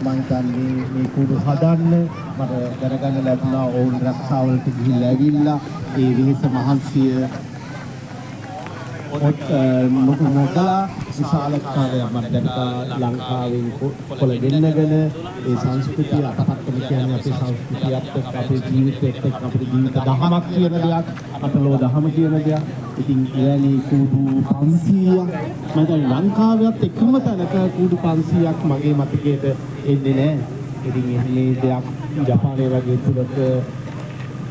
මම හිතන්නේ මේ කුඩු හදන්න මට දැනගන්න ලැබුණා ඕන් රක්ෂාවලට ගිහිල්ලා ඇවිල්ලා ඒ විශේෂ මහන්සිය නොකලා විශාල කාර්යයක් මට දැක්කා ලංකාවෙන් කොළ දෙන්නගෙන ඒ සංස්කෘතිය අපතක්කම කියන්නේ අපේ සංස්කෘතියත් එක්ක අපේ ජීවිතයත් එක්ක අපේ ජීවිත දහමක් කියන දෙයක් අපලෝ දහම කියන දෙයක් ඉතින් එවැනි කුඩු 500ක් මම ලංකාවෙත් එකම තැනක කුඩු 500ක් මගේ මතකයට එන්නේ නැහැ ඉතින් මේ දෙයක් ජපානයේ වගේ තුලක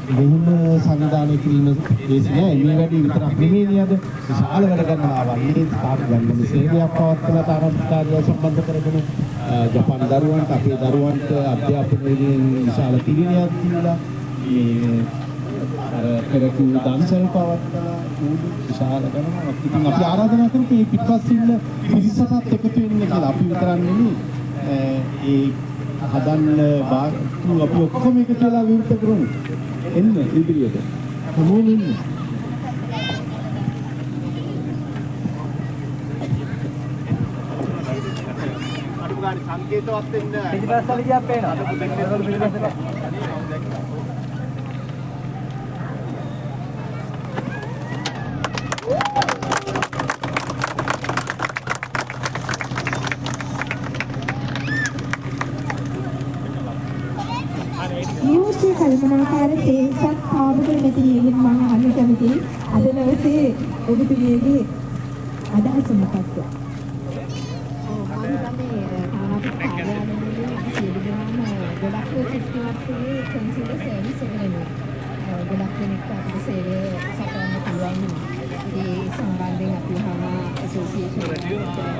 මෙහෙම සංවිධානය කිරීම දේශ නෑ මේ වැඩි විතරක් නෙමෙයි නේද විශාල වැඩ කරනවා වන්නේ ස්ථාප ගන්න සේවයක් පවත්වන තාරකාරිය සම්බන්ධ කරගෙන ජපාන දරුවන්ට අපේ දරුවන්ට අධ්‍යාපනයේ විශාල තිරිණයක් දීලා මේ අර පෙරකු දන්සල් පවත්වලා විශාල ගණනක් ඉතින් අපි ආරාධනා කරමු මේ පිටපස්සේ ඉන්න පිරිසටත් එකතු වෙන්න කියලා අපි විතරක් නෙමෙයි ඒ හදන්න අපි ඔක්කොම එකතු වෙලා විවෘත කරමු එන්න ඉදිරියට මොන ඉන්න අනුගාමී සංකේතවත් වෙන්න පිටිපස්සට ගියා පේනවා අද පිටිපස්සට නියෝජ්‍ය කල්පනාකාර සේසක් ආවුදල් මෙතනියෙන් මම අහන්න කැමතියි අද දවසේ ඔබතුමියගේ අදහස මොකක්ද? මම හිතන්නේ තානාපති කාර්යාලවලදී අපි සියලු දෙනාම ගොඩක් චිත්තවත්යේ කන්සිලර් සර්විස් එක වෙනවා. ගොඩක් දෙනෙක් අපේ සේවය සපයන්න පුළුවන්. ඒ සම්බන්ධයෙන් අපි හම ඇසෝසියේෂන්